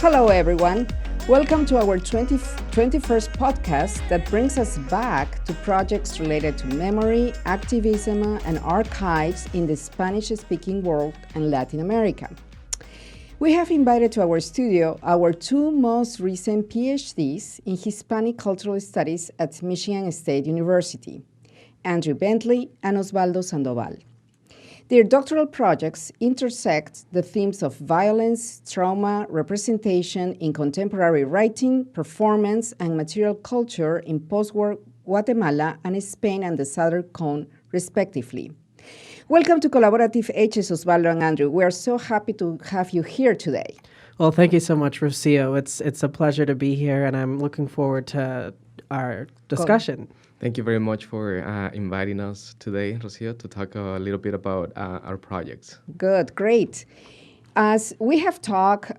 Hello, everyone. Welcome to our 21st podcast that brings us back to projects related to memory, activism, and archives in the Spanish-speaking world and Latin America. We have invited to our studio our two most recent Ph.D.s in Hispanic Cultural Studies at Michigan State University, Andrew Bentley and Osvaldo Sandoval. Their doctoral projects intersect the themes of violence, trauma, representation in contemporary writing, performance, and material culture in Postwar Guatemala and Spain and the Southern Cone, respectively. Welcome to Collaborative H's, Osvaldo and Andrew. We are so happy to have you here today. Well, thank you so much, Rocio. It's a pleasure to be here, and I'm looking forward to our discussion. Thank you very much for inviting us today, Rocio, to talk a little bit about our projects. Good, great. As we have talked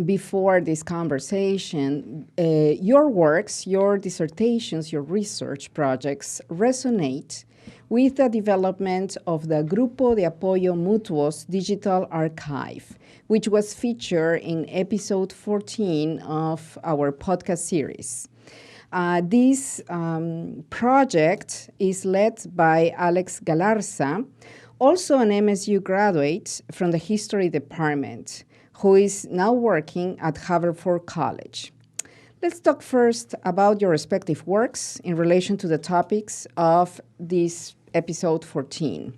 before this conversation, your works, your dissertations, your research projects resonate with the development of the Grupo de Apoyo Mutuo's digital archive, which was featured in episode 14 of our podcast series. This project is led by Alex Galarza, also an MSU graduate from the History Department, who is now working at Haverford College. Let's talk first about your respective works in relation to the topics of this episode 14.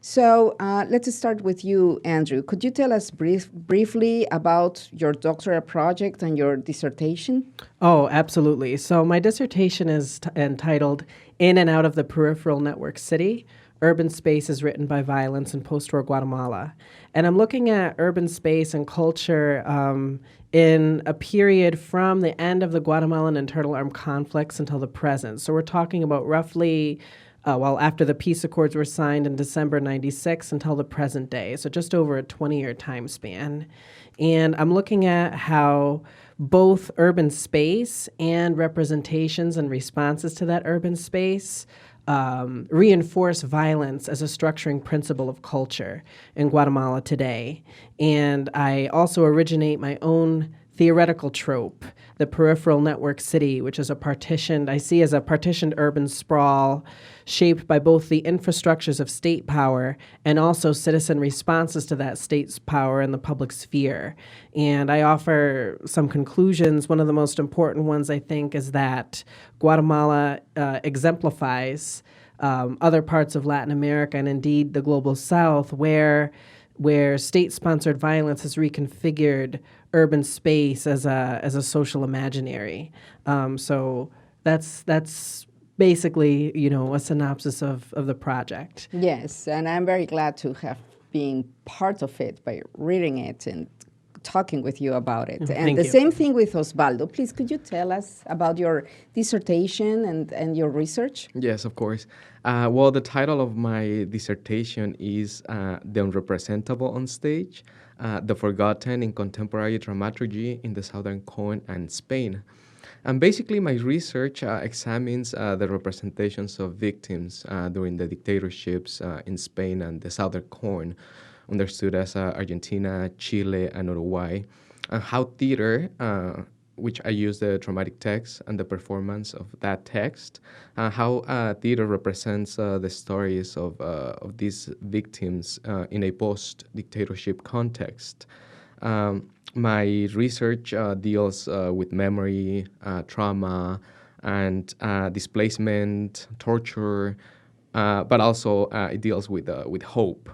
So let's start with you, Andrew. Could you tell us briefly about your doctoral project and your dissertation? Oh, absolutely. So my dissertation is entitled In and Out of the Peripheral Network City, Urban Spaces Written by Violence in Postwar Guatemala. And I'm looking at urban space and culture in a period from the end of the Guatemalan internal armed conflicts until the present. So we're talking about roughly after the peace accords were signed in December 96 until the present day, so just over a 20-year time span. And I'm looking at how both urban space and representations and responses to that urban space reinforce violence as a structuring principle of culture in Guatemala today. And I also originate my own theoretical trope, the peripheral network city, which is I see as a partitioned urban sprawl shaped by both the infrastructures of state power and also citizen responses to that state's power in the public sphere. And I offer some conclusions. One of the most important ones, I think, is that Guatemala exemplifies other parts of Latin America and indeed the global South where state-sponsored violence has reconfigured urban space as a social imaginary. So that's basically, a synopsis of the project. Yes, and I'm very glad to have been part of it by reading it and talking with you about it. Thank the you. Same thing with Osvaldo. Please, could you tell us about your dissertation and your research? Yes, of course. Well, the title of my dissertation is The Unrepresentable on Stage, The Forgotten in Contemporary Dramaturgy in the Southern Cone and Spain. And basically, my research examines the representations of victims during the dictatorships in Spain and the Southern Cone, understood as Argentina, Chile, and Uruguay, and how theater, which I use the dramatic text and the performance of that text, how theater represents the stories of these victims in a post-dictatorship context. My research deals with memory, trauma, and displacement, torture, but also it deals with hope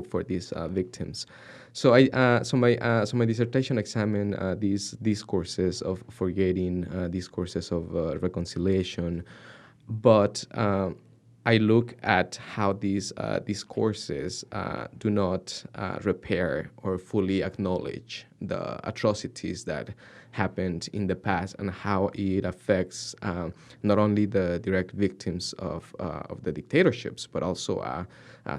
for these victims. So my dissertation examined these discourses of forgetting, discourses of reconciliation, but I look at how these discourses do not repair or fully acknowledge the atrocities that happened in the past and how it affects not only the direct victims of the dictatorships, but also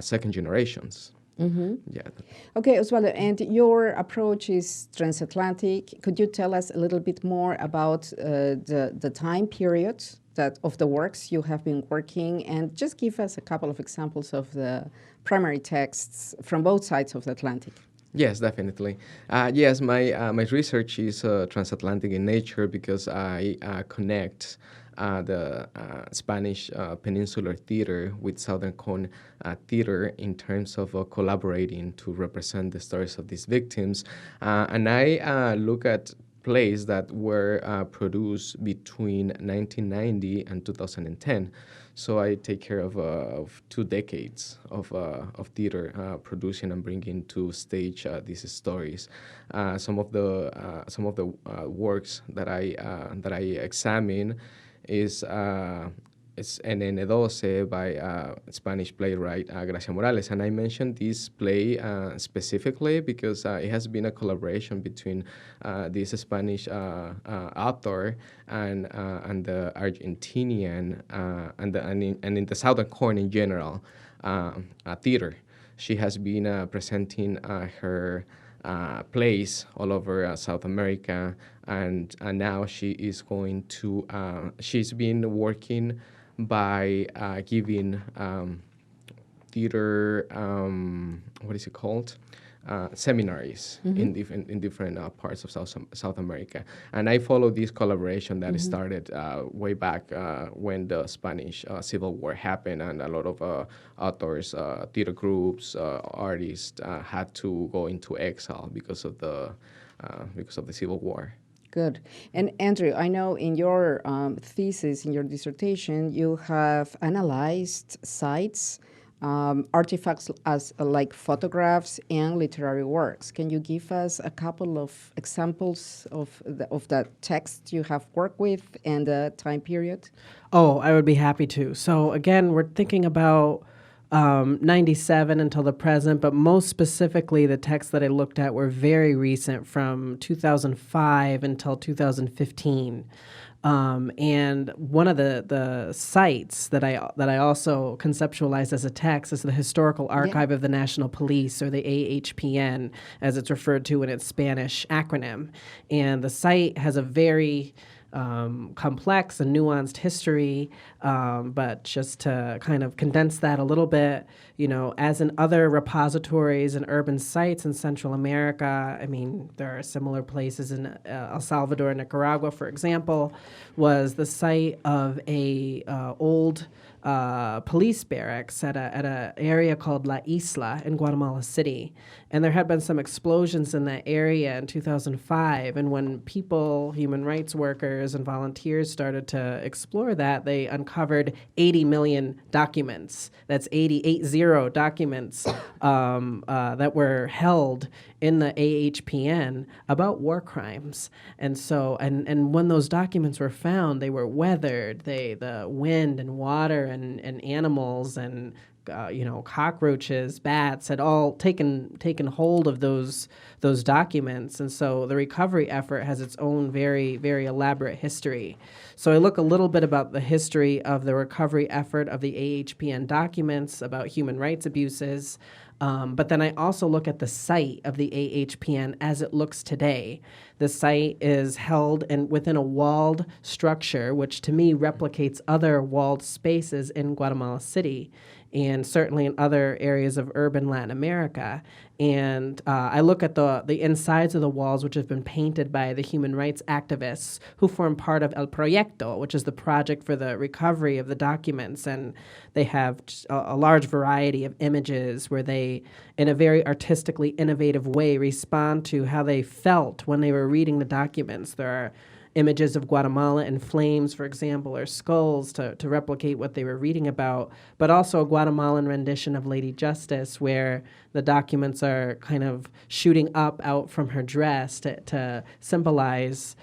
second generations. Mm-hmm. Yeah. Okay, Osvaldo, and your approach is transatlantic. Could you tell us a little bit more about the time period of the works you have been working, and just give us a couple of examples of the primary texts from both sides of the Atlantic? Yes, definitely. Yes, my research is transatlantic in nature because I connect the Spanish Peninsular Theater with Southern Cone Theater in terms of collaborating to represent the stories of these victims, and I look at plays that were produced between 1990 and 2010. So I take care of 2 decades of theater producing and bringing to stage these stories. Some of the works that I examine is it's NN12 by Spanish playwright Gracia Morales. And I mentioned this play specifically because it has been a collaboration between this Spanish author and the Argentinian and in the Southern Cone in general theater. She has been presenting her plays all over South America, and now she is going to. She's been working by giving theater. What is it called? Seminaries in different parts of South America, and I follow this collaboration that started way back when the Spanish Civil War happened, and a lot of authors, theater groups, artists had to go into exile because of the Civil War. Good. And Andrew, I know in your thesis, in your dissertation, you have analyzed sites, artifacts as like photographs and literary works. Can you give us a couple of examples of the text you have worked with and the time period? Oh, I would be happy to. So again, we're thinking about 97 until the present, but most specifically, the texts that I looked at were very recent, from 2005 until 2015. And one of the sites that I also conceptualized as a text is the Historical Archive of the National Police, or the AHPN, as it's referred to in its Spanish acronym. And the site has a very complex and nuanced history, but just to kind of condense that a little bit, as in other repositories and urban sites in Central America, I mean, there are similar places in El Salvador and Nicaragua, for example, was the site of a old police barracks at a area called La Isla in Guatemala City. And there had been some explosions in that area in 2005. And when people, human rights workers and volunteers started to explore that, they uncovered 80 million documents. That's 80 documents that were held in the AHPN about war crimes. And so, and when those documents were found, they were weathered. The wind and water and animals and cockroaches, bats had all taken hold of those documents. And so the recovery effort has its own very, very elaborate history. So I look a little bit about the history of the recovery effort of the AHPN documents about human rights abuses. But then I also look at the site of the AHPN as it looks today. The site is held within a walled structure, which to me replicates other walled spaces in Guatemala City and certainly in other areas of urban Latin America. And I look at the insides of the walls, which have been painted by the human rights activists who form part of El Proyecto, which is the project for the recovery of the documents. And they have a large variety of images where they, in a very artistically innovative way, respond to how they felt when they were reading the documents. There are images of Guatemala in flames, for example, or skulls to replicate what they were reading about, but also a Guatemalan rendition of Lady Justice, where the documents are kind of shooting up out from her dress to symbolize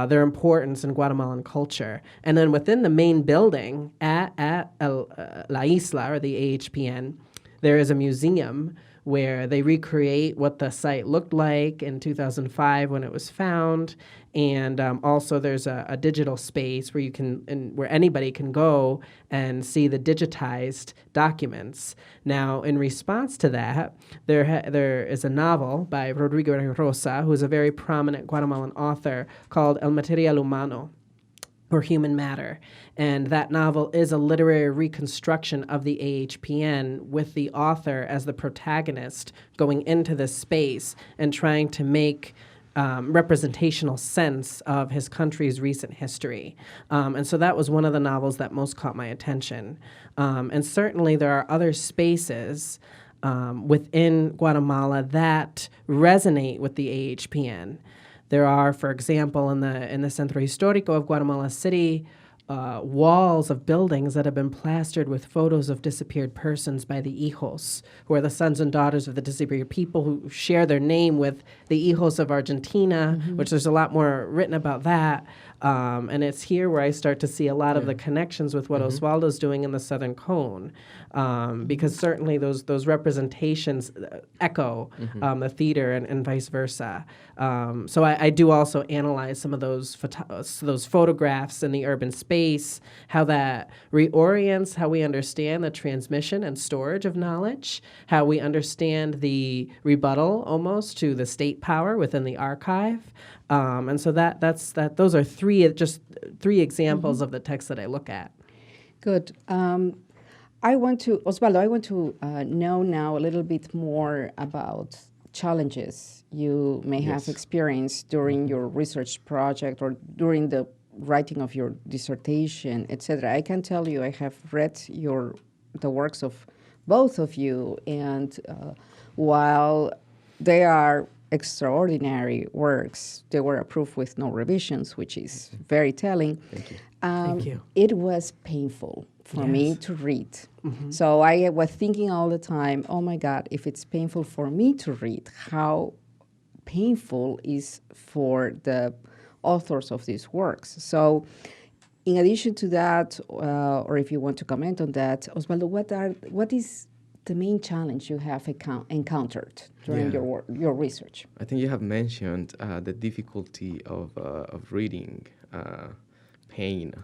their importance in Guatemalan culture. And then within the main building at La Isla, or the AHPN, there is a museum where they recreate what the site looked like in 2005 when it was found. And also there's a digital space where where anybody can go and see the digitized documents. Now, in response to that, there is a novel by Rodrigo Rosa, who is a very prominent Guatemalan author, called El Material Humano. or Human Matter. And that novel is a literary reconstruction of the AHPN with the author as the protagonist going into this space and trying to make representational sense of his country's recent history. And so that was one of the novels that most caught my attention. And certainly there are other spaces within Guatemala that resonate with the AHPN. There are, for example, in the Centro Histórico of Guatemala City, walls of buildings that have been plastered with photos of disappeared persons by the hijos, who are the sons and daughters of the disappeared people who share their name with the hijos of Argentina, which there's a lot more written about that. And it's here where I start to see a lot of the connections with what Osvaldo's doing in the Southern Cone, because certainly those representations echo the theater and vice versa. So I do also analyze some of those photographs in the urban space, how that reorients how we understand the transmission and storage of knowledge, how we understand the rebuttal almost to the state power within the archive. And so those are three examples of the text that I look at. Good. Osvaldo, I want to know now a little bit more about challenges you may have experienced during your research project or during the writing of your dissertation, etc. I can tell you I have read the works of both of you, and while they are extraordinary works, they were approved with no revisions, which is very telling. Thank you. Thank you. It was painful for me to read. So I was thinking all the time, oh my God, if it's painful for me to read, how painful is for the authors of these works. So in addition to that, or if you want to comment on that, Osvaldo, what is the main challenge you have encountered during your research? I think you have mentioned the difficulty of reading pain,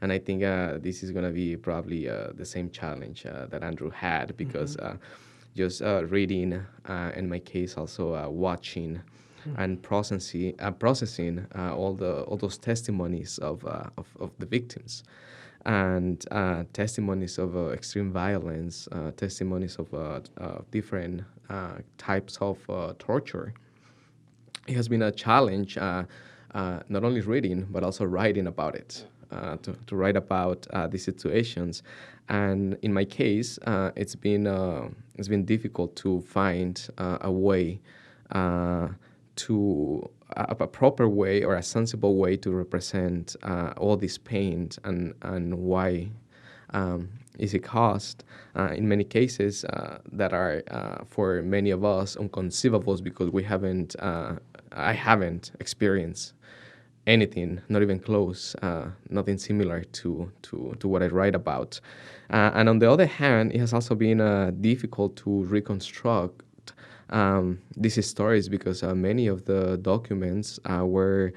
and I think this is going to be probably the same challenge that Andrew had, because just reading, in my case also watching and processing all those testimonies of the victims, and testimonies of extreme violence, testimonies of different types of torture. It has been a challenge, not only reading, but also writing about it, to write about these situations. And in my case, it's been difficult to find a way a proper way or a sensible way to represent all this pain and why is it caused. In many cases that are for many of us unconceivable, because I haven't experienced anything, not even close, nothing similar to what I write about. And on the other hand, it has also been difficult to reconstruct these stories, because many of the documents were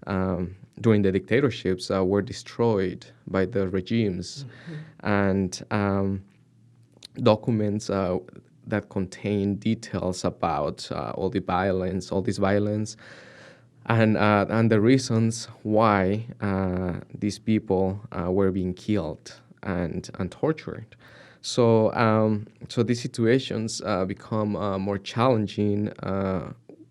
during the dictatorships were destroyed by the regimes, and documents that contain details about all this violence, and the reasons why these people were being killed and tortured. So these situations become more challenging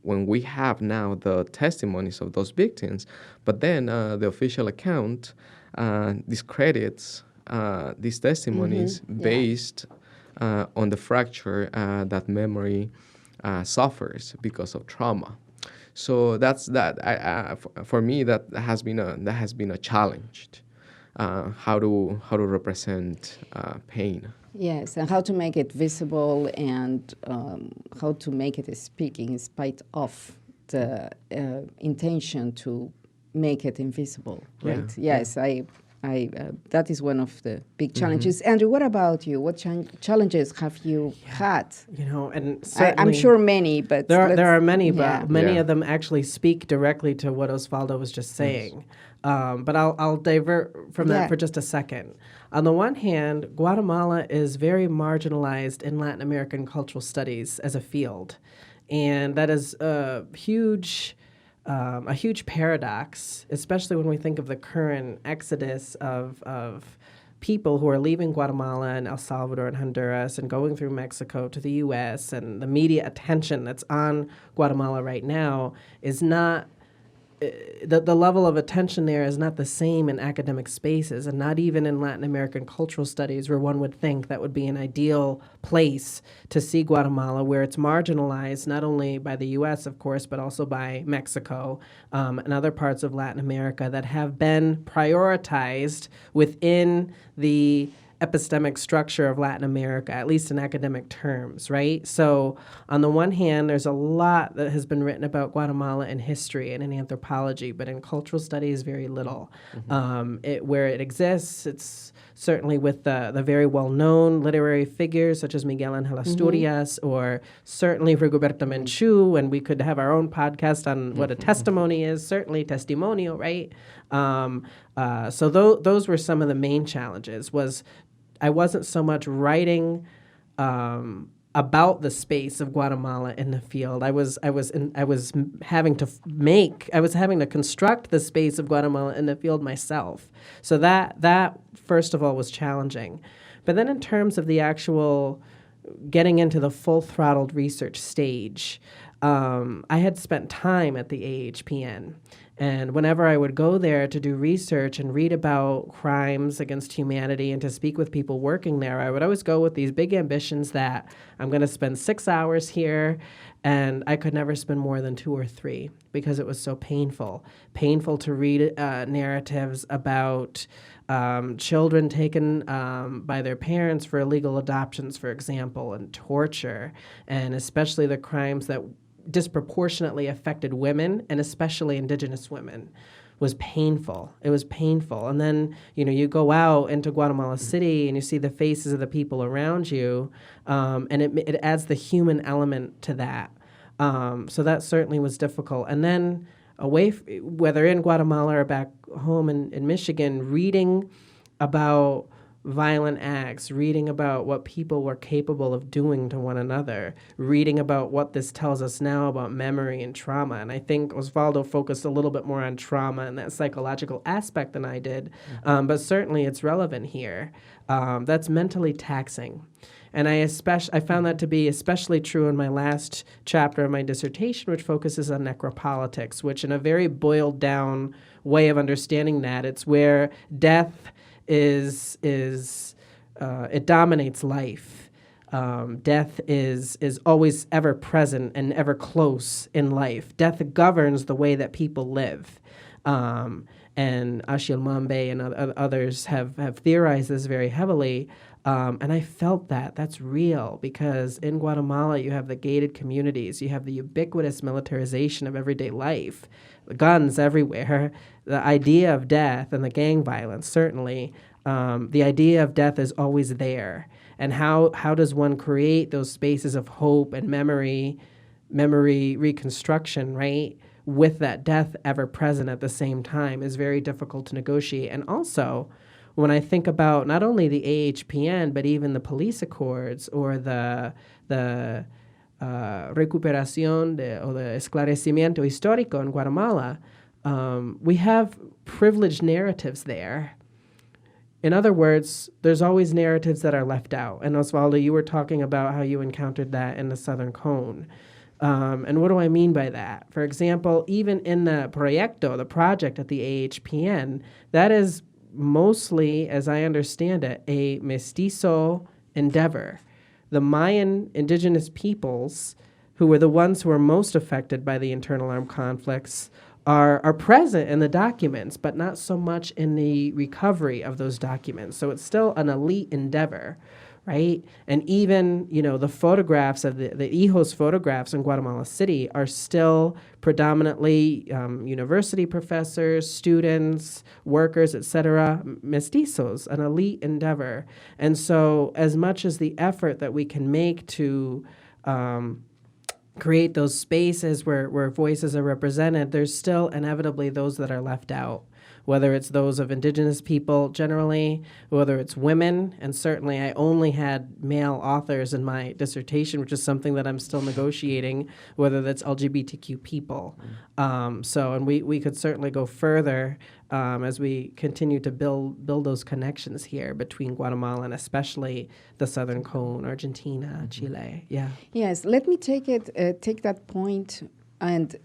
when we have now the testimonies of those victims, but then the official account discredits these testimonies based on the fracture that memory suffers because of trauma. So for me, that has been a challenge. How to represent pain. Yes, and how to make it visible, and how to make it speaking in spite of the intention to make it invisible. Right? Yes, I that is one of the big challenges. Andrew, what about you? What challenges have you had? And I'm sure many, but there are many, but many of them actually speak directly to what Osvaldo was just saying. But I'll divert from that for just a second. On the one hand, Guatemala is very marginalized in Latin American cultural studies as a field, and that is a huge a huge paradox, especially when we think of the current exodus of people who are leaving Guatemala and El Salvador and Honduras and going through Mexico to the U.S. and the media attention that's on Guatemala right now is not the level of attention there is not the same in academic spaces, and not even in Latin American cultural studies, where one would think that would be an ideal place to see Guatemala, where it's marginalized not only by the U.S., of course, but also by Mexico and other parts of Latin America that have been prioritized within the epistemic structure of Latin America, at least in academic terms, right? So on the one hand, there's a lot that has been written about Guatemala in history and in anthropology, but in cultural studies, very little. Where it exists, it's certainly with the very well-known literary figures such as Miguel Ángel Asturias or certainly Rigoberta Menchú, and we could have our own podcast on what a testimony is, certainly testimonial, right? So those were some of the main challenges. I wasn't so much writing about the space of Guatemala in the field. I was having to construct the space of Guatemala in the field myself. So that first of all was challenging. But then in terms of the actual getting into the full-throttled research stage, I had spent time at the AHPN. And whenever I would go there to do research and read about crimes against humanity and to speak with people working there, I would always go with these big ambitions that I'm going to spend 6 hours here, and I could never spend more than 2 or 3 because it was so painful. Painful to read narratives about children taken by their parents for illegal adoptions, for example, and torture, and especially the crimes that disproportionately affected women, and especially indigenous women, was painful. It was painful. And then, you go out into Guatemala City and you see the faces of the people around you, and it adds the human element to that. So that certainly was difficult. And then whether in Guatemala or back home in Michigan, reading about violent acts, reading about what people were capable of doing to one another, reading about what this tells us now about memory and trauma. And I think Osvaldo focused a little bit more on trauma and that psychological aspect than I did, but certainly it's relevant here. That's mentally taxing. And I found that to be especially true in my last chapter of my dissertation, which focuses on necropolitics, which in a very boiled down way of understanding that, it's where death it dominates life. Death is always ever present and ever close in life. Death governs the way that people live. And Achille Mbembe and others have theorized this very heavily. And I felt that's real, because in Guatemala you have the gated communities, you have the ubiquitous militarization of everyday life, the guns everywhere, the idea of death and the gang violence, certainly. The idea of death is always there. And how does one create those spaces of hope and memory reconstruction, right, with that death ever present at the same time is very difficult to negotiate. And also, when I think about not only the AHPN, but even the police accords or the recuperación o the esclarecimiento histórico in Guatemala, we have privileged narratives there. In other words, there's always narratives that are left out. And Osvaldo, you were talking about how you encountered that in the Southern Cone. And what do I mean by that? For example, even in the the project at the AHPN, that is mostly, as I understand it, a mestizo endeavor. The Mayan indigenous peoples, who were the ones who were most affected by the internal armed conflicts, are present in the documents, but not so much in the recovery of those documents. So it's still an elite endeavor, right? And even, the photographs of the Hijos photographs in Guatemala City are still predominantly university professors, students, workers, etc., mestizos, an elite endeavor. And so as much as the effort that we can make to create those spaces where voices are represented, there's still inevitably those that are left out. whether it's those of indigenous people generally, whether it's women, and certainly I only had male authors in my dissertation, which is something that I'm still negotiating, whether that's LGBTQ people. And we could certainly go further as we continue to build those connections here between Guatemala and especially the Southern Cone, Argentina, Chile. Yeah. Yes, let me take that point and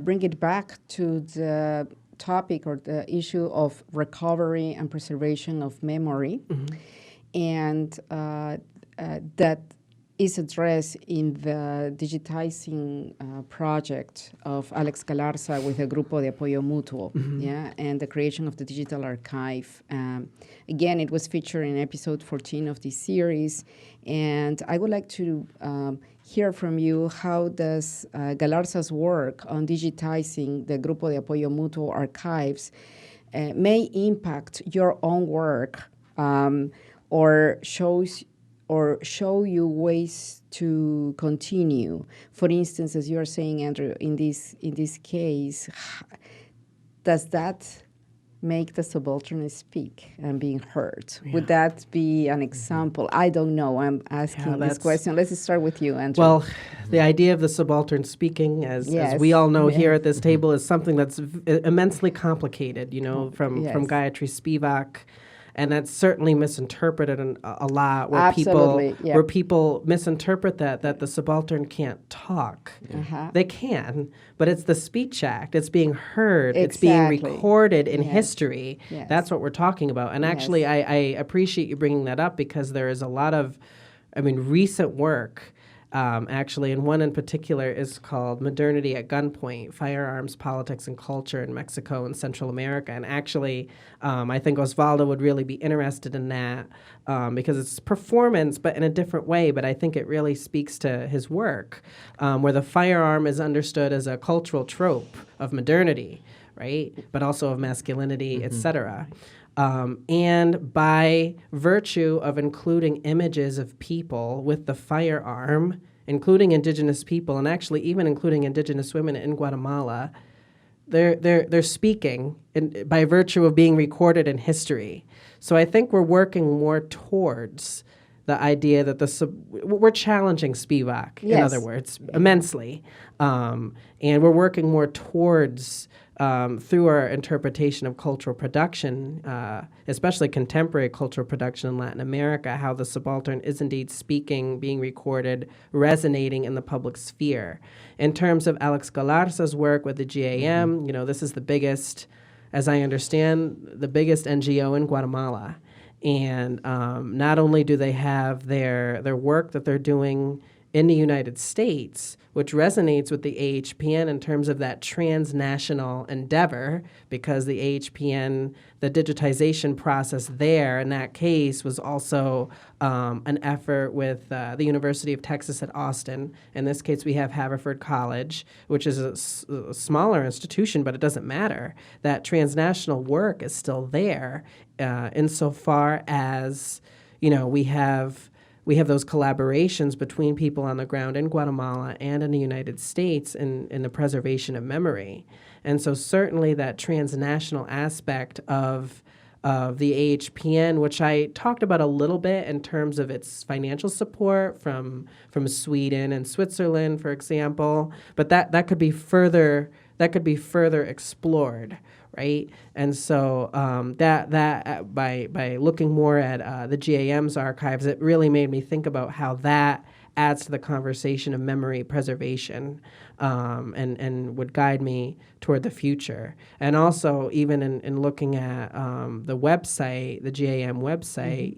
bring it back to the topic or the issue of recovery and preservation of memory, and that is addressed in the digitizing project of Alex Galarza with the Grupo de Apoyo Mutuo, and the creation of the digital archive. Again, it was featured in episode 14 of this series, and I would like to hear from you, how does Galarza's work on digitizing the Grupo de Apoyo Mutuo archives may impact your own work, or show you ways to continue. For instance, as you are saying, Andrew, in this case, does that make the subaltern speak and being heard? Yeah. Would that be an example? I don't know. I'm asking this question. Let's start with you, Andrew. Well, the idea of the subaltern speaking, as we all know here at this table, is something that's immensely complicated, from Gayatri Spivak. And that's certainly misinterpreted a lot, where people misinterpret that the subaltern can't talk. They can, but it's the Speech Act. It's being heard. It's being recorded in history. Yes. That's what we're talking about. And actually, I appreciate you bringing that up, because there is a lot of, recent work. Actually, and one in particular is called Modernity at Gunpoint, Firearms, Politics, and Culture in Mexico and Central America. And actually, I think Osvaldo would really be interested in that, because it's performance, but in a different way. But I think it really speaks to his work, where the firearm is understood as a cultural trope of modernity, right? But also of masculinity, etc. And by virtue of including images of people with the firearm, including indigenous people, and actually even including indigenous women in Guatemala, they're speaking by virtue of being recorded in history. So I think we're working more towards the idea that we're challenging Spivak, in other words, immensely. And we're working more towards, through our interpretation of cultural production, especially contemporary cultural production in Latin America, how the subaltern is indeed speaking, being recorded, resonating in the public sphere. In terms of Alex Galarza's work with the GAM, this is the biggest, as I understand, the biggest NGO in Guatemala. And not only do they have their work that they're doing in the United States, which resonates with the AHPN in terms of that transnational endeavor, because the AHPN, the digitization process there in that case was also an effort with the University of Texas at Austin. In this case, we have Haverford College, which is a smaller institution, but it doesn't matter. That transnational work is still there, insofar as, we have those collaborations between people on the ground in Guatemala and in the United States in the preservation of memory. And so certainly that transnational aspect of the AHPN, which I talked about a little bit in terms of its financial support from Sweden and Switzerland, for example, but that could be further explored. Right, and so that by looking more at the GAM's archives, it really made me think about how that adds to the conversation of memory preservation, and would guide me toward the fuure. And also, even in looking at the website, the GAM website,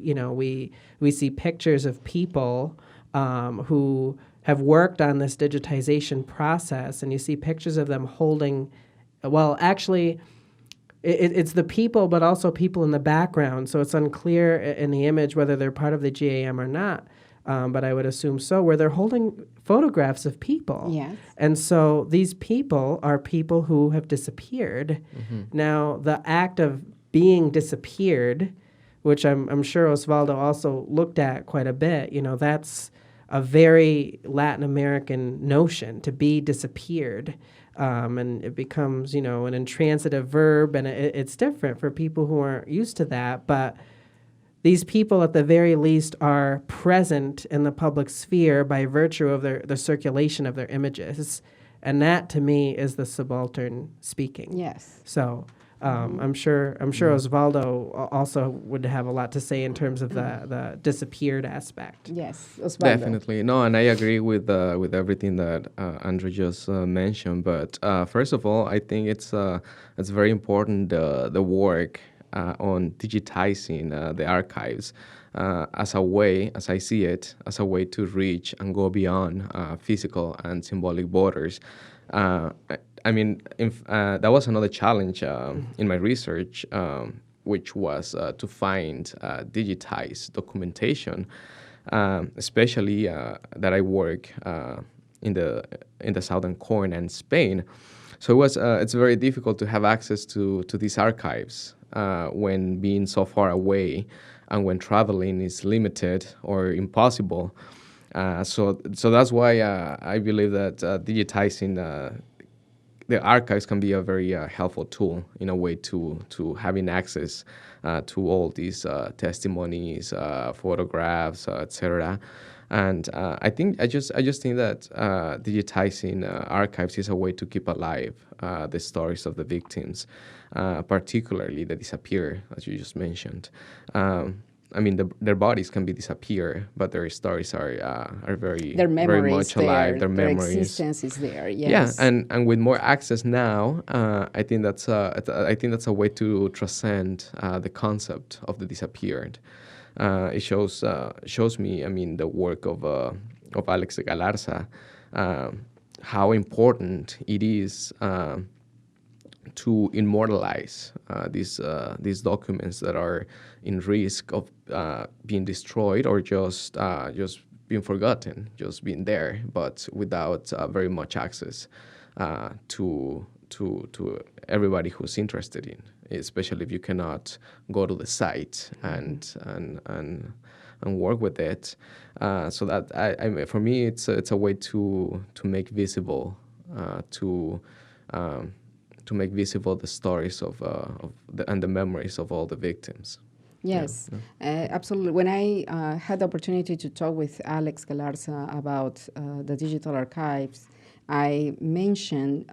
we see pictures of people who have worked on this digitization process, and you see pictures of them holding, well, actually. It's the people, but also people in the background. So it's unclear in the image whether they're part of the GAM or not. But I would assume so, where they're holding photographs of people. Yes. And so these people are people who have disappeared. Now, the act of being disappeared, which I'm sure Osvaldo also looked at quite a bit, that's a very Latin American notion to be disappeared. And it becomes, an intransitive verb, and it's different for people who aren't used to that. But these people, at the very least, are present in the public sphere by virtue of the circulation of their images. And that, to me, is the subaltern speaking. Yes. So I'm sure Osvaldo also would have a lot to say in terms of the disappeared aspect. Yes, Osvaldo. Definitely. No, and I agree with everything that Andrew just mentioned. But first of all, I think it's very important the work on digitizing the archives as a way, as I see it, as a way to reach and go beyond physical and symbolic borders. That was another challenge in my research, which was to find digitized documentation, especially that I work in the southern corn and Spain. So it's very difficult to have access to these archives when being so far away and when traveling is limited or impossible. So that's why I believe that digitizing the archives can be a very helpful tool in a way to having access to all these testimonies, photographs, etc. And I just think that digitizing archives is a way to keep alive the stories of the victims, particularly the disappear, as you just mentioned. Their bodies can be disappear, but their stories are very very much alive. Their memories, their existence is there. Yes. Yeah, and with more access now, I think that's a way to transcend the concept of the disappeared. It shows me, the work of Alex Galarza, how important it is to immortalize these documents that are in risk of being destroyed or just being forgotten, just being there, but without very much access to everybody who's interested in, especially if you cannot go to the site and work with it. So that for me, it's a way to make visible to make visible the stories and the memories of all the victims. Yes, absolutely. When I had the opportunity to talk with Alex Galarza about the digital archives, I mentioned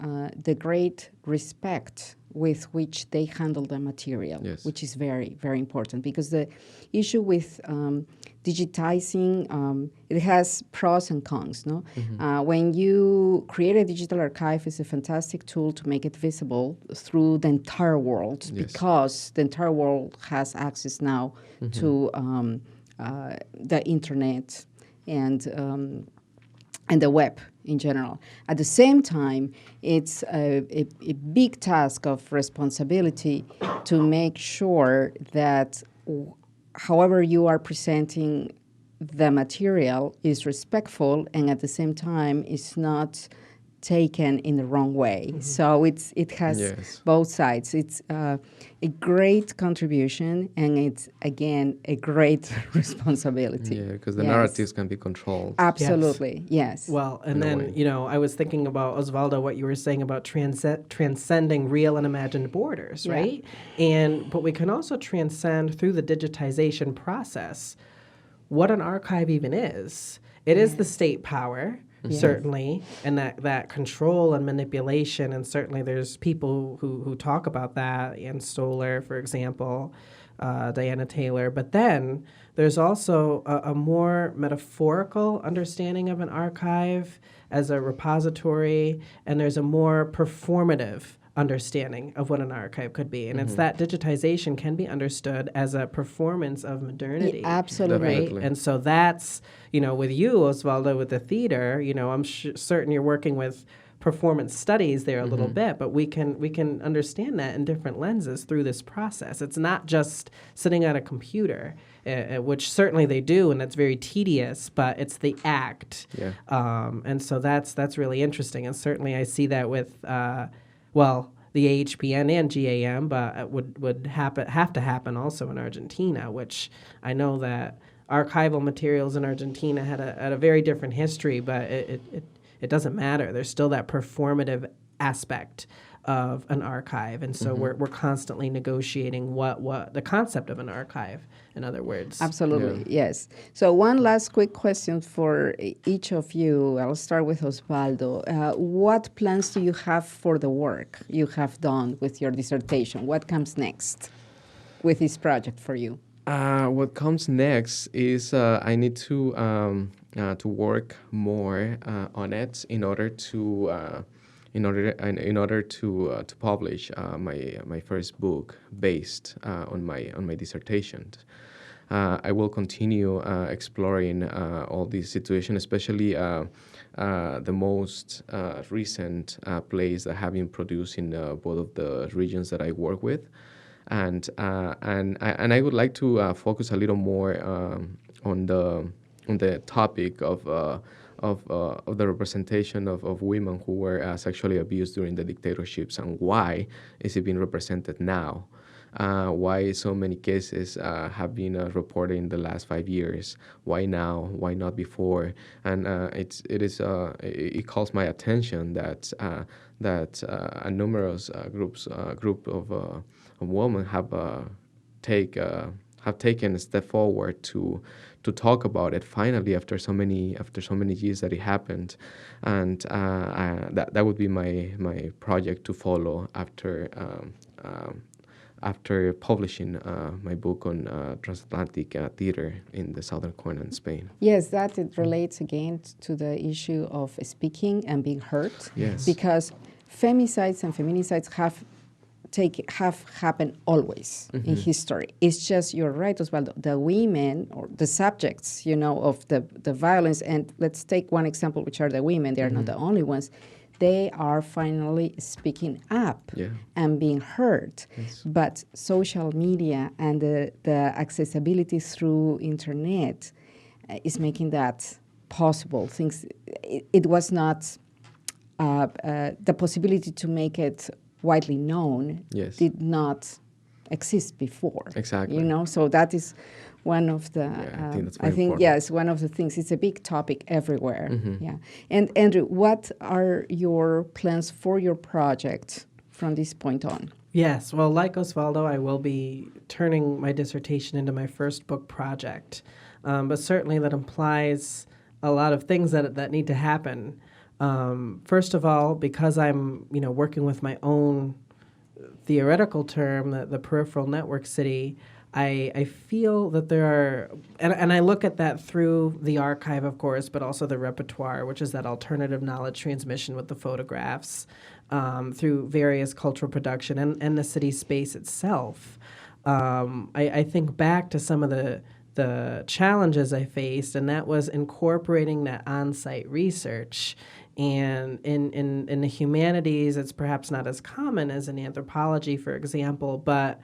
the great respect with which they handle the material, yes. which is very, very important, because the issue with digitizing, it has pros and cons. No, when you create a digital archive, it's a fantastic tool to make it visible through the entire world, yes. because the entire world has access now to the internet and the web in general. At the same time, it's a big task of responsibility to make sure that however you are presenting the material is respectful and at the same time is not taken in the wrong way. So it has yes. both sides. It's a great contribution, and it's, again, a great responsibility. Yeah, because the narratives can be controlled. Absolutely, yes. Well, and then, I was thinking about, Osvaldo, what you were saying about transcending real and imagined borders, right? But we can also transcend through the digitization process what an archive even is. It is the state power, certainly, and that control and manipulation, and certainly there's people who talk about that, Ian Stoller, for example, Diana Taylor. But then there's also a more metaphorical understanding of an archive as a repository, and there's a more performative understanding of what an archive could be. And it's that digitization can be understood as a performance of modernity. Yeah, absolutely. Right? Definitely. And so that's, with you, Osvaldo, with the theater, I'm certain you're working with performance studies there a little bit, but we can understand that in different lenses through this process. It's not just sitting at a computer, which certainly they do, and it's very tedious, but it's the act. Yeah. And so that's really interesting. And certainly I see that with the AHPN and GAM, but it would have to happen also in Argentina, which I know that archival materials in Argentina had a very different history, but it doesn't matter. There's still that performative aspect of an archive, and so we're constantly negotiating what the concept of an archive, in other words. Absolutely, yes. So one last quick question for each of you. I'll start with Osvaldo. What plans do you have for the work you have done with your dissertation? What comes next with this project for you? What comes next is I need to work more on it in order to publish my first book based on my dissertation. I will continue exploring all these situations, especially the most recent plays that have been produced in both of the regions that I work with. And I would like to focus a little more on the topic of the representation of women who were sexually abused during the dictatorships, and why is it being represented now? Why so many cases have been reported in the last 5 years? Why now? Why not before? And it calls my attention that a numerous group of women have taken a step forward to talk about it finally after so many years that it happened, and that would be my project to follow after publishing my book on transatlantic theater in the southern corner in Spain. Yes, it relates again to the issue of speaking and being heard. Yes. Because femicides and feminicides have happened always in history. It's just, you're right, Osvaldo, the women or the subjects, of the violence, and let's take one example, which are the women. They are not the only ones. They are finally speaking up and being heard. Yes. But social media and the accessibility through internet is making that possible. It was not the possibility to make it widely known did not exist before. Exactly. So that is one of the, I think that's very important. Yes, one of the things. It's a big topic everywhere. Yeah. And Andrew, what are your plans for your project from this point on? Yes, well, like Osvaldo, I will be turning my dissertation into my first book project. But certainly that implies a lot of things that need to happen. First of all, because I'm working with my own theoretical term, the peripheral network city, I feel that there are, and I look at that through the archive, of course, but also the repertoire, which is that alternative knowledge transmission with the photographs, through various cultural production and the city space itself. I think back to some of the challenges I faced, and that was incorporating that on-site research. And in the humanities, it's perhaps not as common as in anthropology, for example, but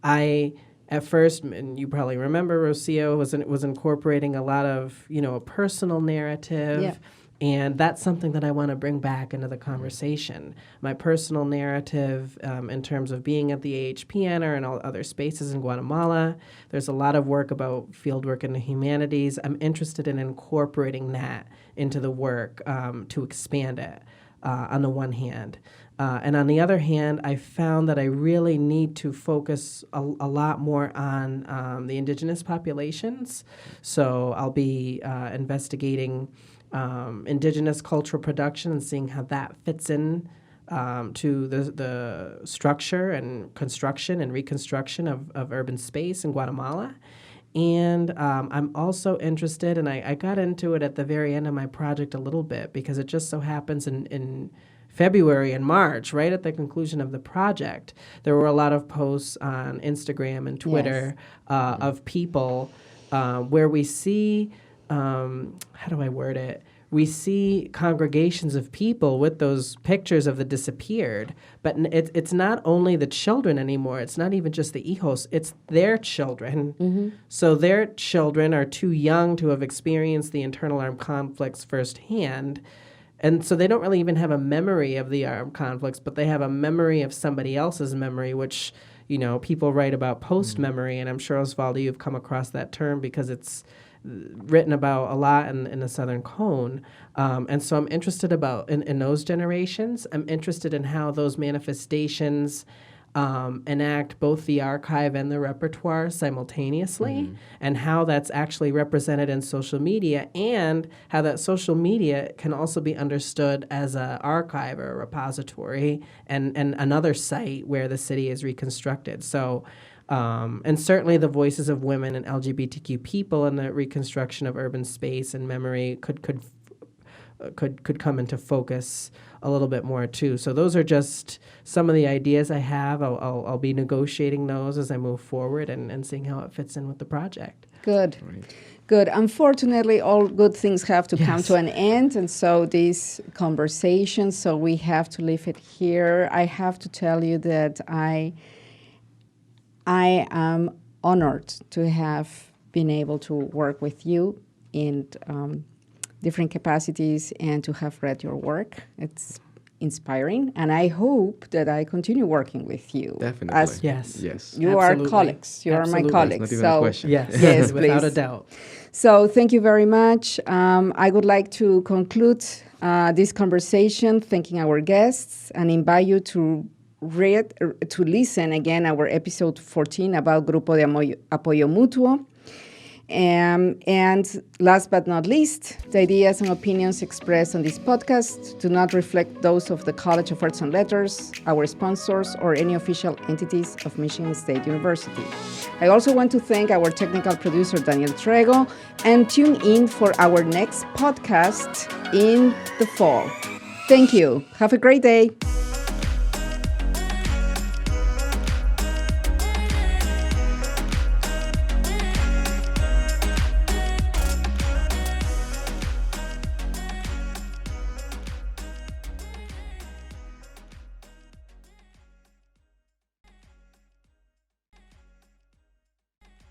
at first, and you probably remember, Rocio was incorporating a lot of, a personal narrative. Yeah. And that's something that I want to bring back into the conversation. My personal narrative in terms of being at the AHPN or in all other spaces in Guatemala. There's a lot of work about fieldwork in the humanities. I'm interested in incorporating that into the work to expand it on the one hand. And on the other hand, I found that I really need to focus a lot more on the indigenous populations. So I'll be investigating indigenous cultural production and seeing how that fits in to the structure and construction and reconstruction of urban space in Guatemala. And I'm also interested, and I got into it at the very end of my project a little bit, because it just so happens in February and March, right at the conclusion of the project, there were a lot of posts on Instagram and Twitter of people where we see, how do I word it? We see congregations of people with those pictures of the disappeared, but it's not only the children anymore. It's not even just the hijos. It's their children. Mm-hmm. So their children are too young to have experienced the internal armed conflicts firsthand. And so they don't really even have a memory of the armed conflicts, but they have a memory of somebody else's memory, which, people write about post-memory. And I'm sure, Osvaldo, you've come across that term because it's written about a lot in the Southern Cone. And so I'm interested in those generations. I'm interested in how those manifestations enact both the archive and the repertoire simultaneously, and how that's actually represented in social media, and how that social media can also be understood as an archive or a repository and another site where the city is reconstructed. So, and certainly the voices of women and LGBTQ people in the reconstruction of urban space and memory could come into focus a little bit more too. So those are just some of the ideas I have. I'll be negotiating those as I move forward and seeing how it fits in with the project. Good. Right. Good. Unfortunately, all good things have to come Yes. to an end, and so this conversation, so we have to leave it here. I have to tell you that I am honored to have been able to work with you in different capacities and to have read your work. It's inspiring, and I hope that I continue working with you. Definitely. As Yes. Yes. you Absolutely. are colleagues. You are my Absolutely. colleagues. It's not even a question. Yes, Yes, without please. a doubt. So thank you very much. I would like to conclude this conversation thanking our guests and invite you to listen again our episode 14 about Grupo de Apoyo Mutuo. And last but not least, the ideas and opinions expressed on this podcast do not reflect those of the College of Arts and Letters, our sponsors, or any official entities of Michigan State University. I also want to thank our technical producer, Daniel Trego, and tune in for our next podcast in the fall. Thank you. Have a great day.